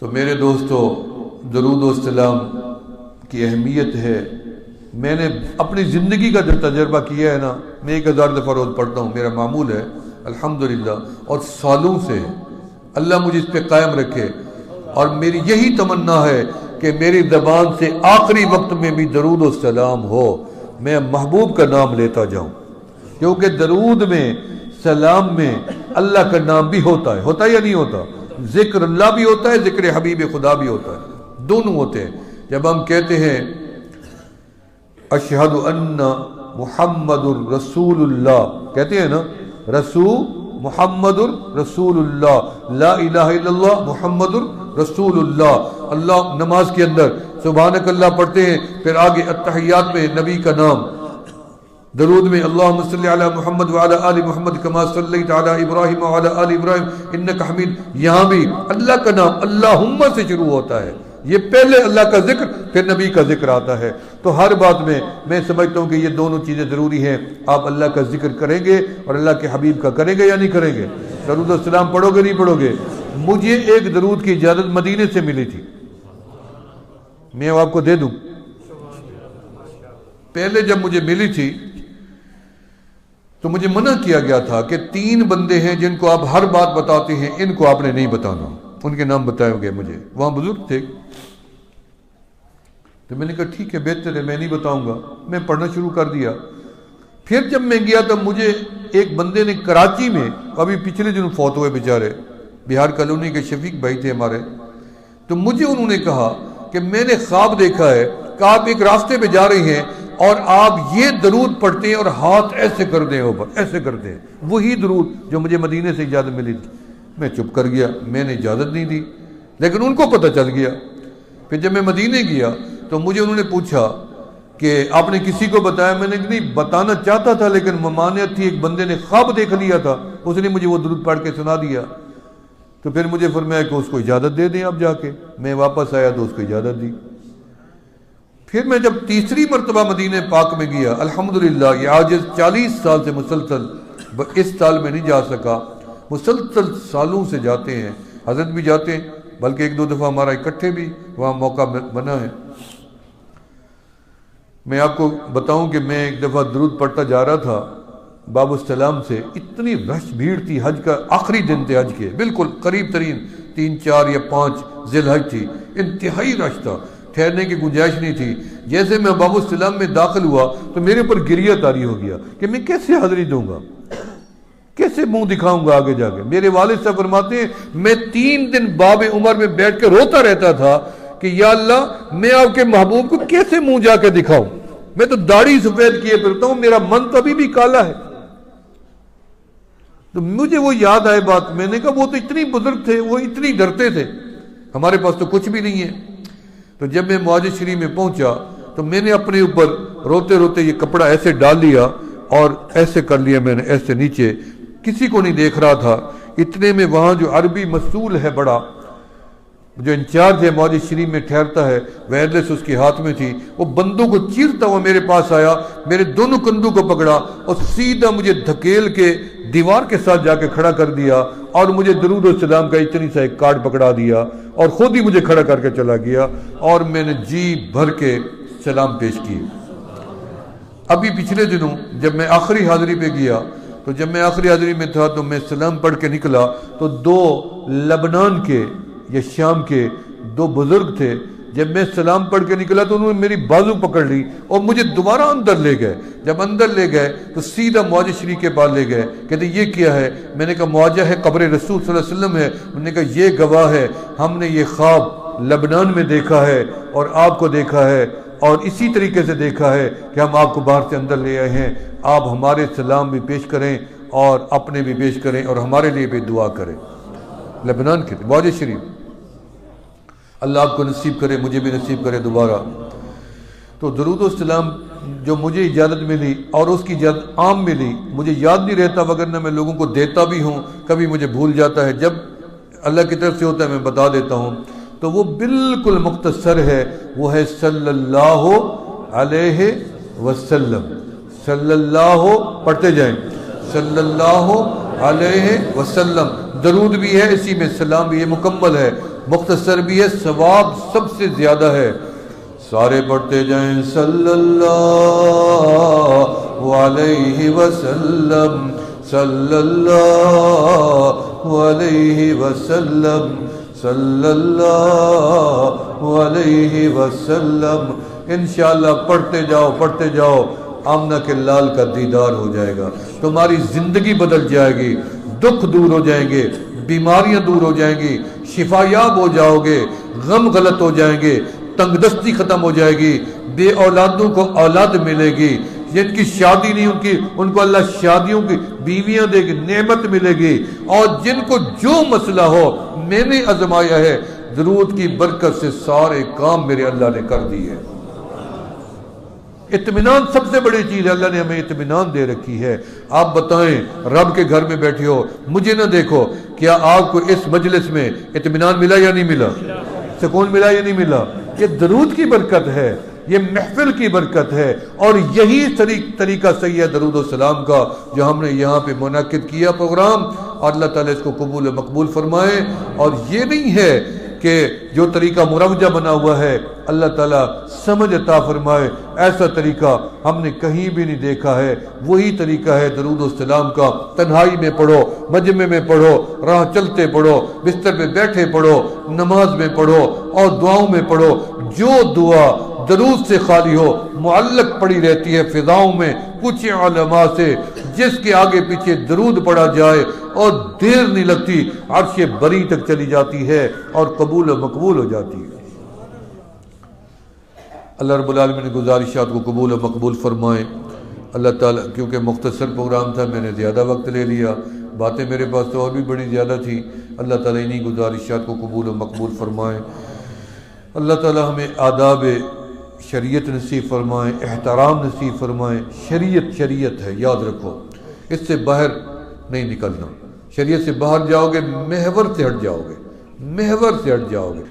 تو میرے دوستو، درود و سلام کی اہمیت ہے. میں نے اپنی زندگی کا جو تجربہ کیا ہے نا، میں 1000 دفعہ روز پڑھتا ہوں، میرا معمول ہے الحمدللہ، اور سالوں سے اللہ مجھے اس پہ قائم رکھے. اور میری یہی تمنا ہے کہ میری زبان سے آخری وقت میں بھی درود و سلام ہو، میں محبوب کا نام لیتا جاؤں، کیونکہ درود میں، سلام میں اللہ کا نام بھی ہوتا ہے یا نہیں ہوتا؟ ذکر اللہ بھی ہوتا ہے، ذکر حبیب خدا بھی ہوتا ہے، دونوں ہوتے ہیں. جب ہم کہتے ہیں اشہد ان محمد الرسول اللہ، کہتے ہیں نا رسول محمد الرسول اللہ، لا الہ الا اللہ محمد الرسول اللہ. اللہ نماز کے اندر سبحانک اللہ پڑھتے ہیں، پھر آگے التحیات میں نبی کا نام، درود میں اللہم صلی علی محمد وعلی آل محمد کما صلیت علی ابراہیم وعلی آل ابراہیم انک حمید. یہاں بھی اللہ کا نام اللہم سے شروع ہوتا ہے، یہ پہلے اللہ کا ذکر پھر نبی کا ذکر آتا ہے. تو ہر بات میں سمجھتا ہوں کہ یہ دونوں چیزیں ضروری ہیں. آپ اللہ کا ذکر کریں گے اور اللہ کے حبیب کا کریں گے یا نہیں کریں گے؟ درود و سلام پڑھو گے نہیں پڑھو گے؟ مجھے ایک درود کی اجازت مدینے سے ملی تھی، میں آپ کو دے دوں. پہلے جب مجھے ملی تھی تو مجھے منع کیا گیا تھا کہ 3 بندے ہیں جن کو آپ ہر بات بتاتے ہیں، ان کو آپ نے نہیں بتانا. ان کے نام بتائے گئے مجھے، وہاں بزرگ تھے. تو میں نے کہا ٹھیک ہے، بہتر ہے، میں نہیں بتاؤں گا. میں پڑھنا شروع کر دیا. پھر جب میں گیا تو مجھے ایک بندے نے کراچی میں، ابھی پچھلے دنوں فوت ہوئے بیچارے، بہار کالونی کے شفیق بھائی تھے ہمارے، تو مجھے انہوں نے کہا کہ میں نے خواب دیکھا ہے کہ آپ ایک راستے پہ جا رہے ہیں اور آپ یہ درود پڑھتے ہیں اور ہاتھ ایسے کر دیں اوپر، ایسے کرتے ہیں. وہی درود جو مجھے مدینے سے اجازت ملی تھی. میں چپ کر گیا، میں نے اجازت نہیں دی، لیکن ان کو پتہ چل گیا. پھر جب میں مدینے گیا تو مجھے انہوں نے پوچھا کہ آپ نے کسی کو بتایا؟ میں نے نہیں بتانا چاہتا تھا لیکن ممانعت تھی. ایک بندے نے خواب دیکھ لیا تھا، اس نے مجھے وہ درود پڑھ کے سنا دیا. تو پھر مجھے فرمایا کہ اس کو اجازت دے دیں آپ جا کے. میں واپس آیا تو اس کو اجازت دی. پھر میں جب تیسری مرتبہ مدینہ پاک میں گیا، الحمدللہ یہ عاجز 40 سال سے مسلسل، اس سال میں نہیں جا سکا، مسلسل سالوں سے جاتے ہیں، حضرت بھی جاتے ہیں، بلکہ 1-2 دفعہ ہمارا اکٹھے بھی وہاں موقع بنا ہے. میں آپ کو بتاؤں کہ میں ایک دفعہ درود پڑھتا جا رہا تھا باب السلام سے، اتنی رش بھیڑ تھی، حج کا آخری دن تھے، حج کے بالکل قریب ترین 3, 4 یا 5 ذی الحج تھی، انتہائی رش تھا، ٹھہرنے کی گنجائش نہیں تھی. جیسے میں باب السلام میں داخل ہوا تو میرے اوپر گریہ طاری ہو گیا کہ میں کیسے حاضری دوں گا، کیسے منہ دکھاؤں گا آگے جا کے. میرے والد صاحب فرماتے ہیں میں 3 دن باب عمر میں بیٹھ کے روتا رہتا تھا کہ یا اللہ میں آپ کے محبوب کو کیسے منہ جا کے دکھاؤں، میں تو داڑھی سفید کیے پھرتا ہوں، میرا من تو ابھی بھی کالا ہے. تو مجھے وہ یاد آئے بات، میں نے کہا وہ تو اتنی بزرگ تھے، وہ اتنی ڈرتے تھے، ہمارے پاس تو کچھ بھی نہیں ہے. تو جب میں معاذ شریف میں پہنچا تو میں نے اپنے اوپر روتے روتے یہ کپڑا ایسے ڈال لیا اور ایسے کر لیا، میں نے ایسے نیچے، کسی کو نہیں دیکھ رہا تھا. اتنے میں وہاں جو عربی مسئول ہے بڑا، جو انچارج ہے معاذ شریف میں ٹھہرتا ہے، وائرلیس اس کے ہاتھ میں تھی، وہ بندوں کو چیرتا ہوا میرے پاس آیا، میرے دونوں کندھوں کو پکڑا اور سیدھا مجھے دھکیل کے دیوار کے ساتھ جا کے کھڑا کر دیا اور مجھے درود و سلام کا اتنی سا ایک کارڈ پکڑا دیا اور خود ہی مجھے کھڑا کر کے چلا گیا اور میں نے جی بھر کے سلام پیش کیے. ابھی پچھلے دنوں جب میں آخری حاضری پہ گیا تو جب میں آخری حاضری میں تھا تو میں سلام پڑھ کے نکلا تو 2 لبنان کے یا شام کے 2 بزرگ تھے. جب میں سلام پڑھ کے نکلا تو انہوں نے میری بازو پکڑ لی اور مجھے دوبارہ اندر لے گئے. جب اندر لے گئے تو سیدھا معاذ شریف کے پاس لے گئے، کہتے یہ کیا ہے؟ میں نے کہا معاذہ ہے، قبر رسول صلی اللہ علیہ وسلم ہے. انہوں نے کہا یہ گواہ ہے، ہم نے یہ خواب لبنان میں دیکھا ہے اور آپ کو دیکھا ہے اور اسی طریقے سے دیکھا ہے کہ ہم آپ کو باہر سے اندر لے آئے ہیں. آپ ہمارے سلام بھی پیش کریں اور اپنے بھی پیش کریں اور ہمارے لیے بھی دعا کریں. لبنان کے تھے معاذ شریف. اللہ آپ کو نصیب کرے، مجھے بھی نصیب کرے دوبارہ. تو درود و سلام جو مجھے اجازت ملی اور اس کی اجازت عام ملی، مجھے یاد نہیں رہتا، وگرنہ میں لوگوں کو دیتا بھی ہوں، کبھی مجھے بھول جاتا ہے. جب اللہ کی طرف سے ہوتا ہے میں بتا دیتا ہوں. تو وہ بالکل مختصر ہے، وہ ہے صلی اللہ علیہ وسلم. صلی اللہ پڑھتے جائیں، صلی اللہ علیہ وسلم. درود بھی ہے اسی میں، سلام بھی ہے، مکمل ہے. مختصر بھی ہے، ثواب سب سے زیادہ ہے۔ سارے پڑھتے جائیں صلی اللہ علیہ وسلم، صلی اللہ علیہ وسلم، صلی اللہ علیہ وسلم۔ انشاءاللہ پڑھتے جاؤ، آمنہ کے لال کا دیدار ہو جائے گا، تمہاری زندگی بدل جائے گی، دکھ دور ہو جائیں گے، بیماریاں دور ہو جائیں گی، شفا یاب ہو جاؤ گے، غم غلط ہو جائیں گے، تنگ دستی ختم ہو جائے گی، بے اولادوں کو اولاد ملے گی، جن کی شادی نہیں ان کو اللہ شادیوں کی بیویاں دے گی، نعمت ملے گی، اور جن کو جو مسئلہ ہو میں نے آزمایا ہے، درود کی برکت سے سارے کام میرے اللہ نے کر دیے۔ اطمینان سب سے بڑی چیز ہے، اللہ نے ہمیں اطمینان دے رکھی ہے۔ آپ بتائیں، رب کے گھر میں بیٹھے ہو، مجھے نہ دیکھو، کیا آپ کو اس مجلس میں اطمینان ملا یا نہیں ملا؟ سکون ملا یا نہیں ملا؟ یہ درود کی برکت ہے، یہ محفل کی برکت ہے، اور یہی طریقہ صحیح ہے درود و سلام کا جو ہم نے یہاں پہ منعقد کیا پروگرام، اور اللہ تعالیٰ اس کو قبول و مقبول فرمائے۔ اور یہ نہیں ہے کہ جو طریقہ مروجہ بنا ہوا ہے، اللہ تعالیٰ سمجھ عطا فرمائے، ایسا طریقہ ہم نے کہیں بھی نہیں دیکھا ہے۔ وہی طریقہ ہے درود و سلام کا، تنہائی میں پڑھو، مجمع میں پڑھو، راہ چلتے پڑھو، بستر پہ بیٹھے پڑھو، نماز میں پڑھو، اور دعاؤں میں پڑھو۔ جو دعا درود سے خالی ہو معلق پڑی رہتی ہے فضاؤں میں کچھ علماء سے، جس کے آگے پیچھے درود پڑھا جائے اور دیر نہیں لگتی، عرش بری تک چلی جاتی ہے اور قبول و مقبول ہو جاتی ہے۔ اللہ رب العالمین نے گزارشات کو قبول و مقبول فرمائیں۔ اللہ تعالیٰ، کیونکہ مختصر پروگرام تھا میں نے زیادہ وقت لے لیا، باتیں میرے پاس تو اور بھی بڑی زیادہ تھی، اللہ تعالیٰ انہی گزارشات کو قبول و مقبول فرمائیں۔ اللہ تعالیٰ ہمیں آداب شریعت نصیب فرمائیں، احترام نصیب فرمائیں۔ شریعت ہے، یاد رکھو، اس سے باہر نہیں نکلنا۔ شریعت سے باہر جاؤ گے محور سے ہٹ جاؤ گے،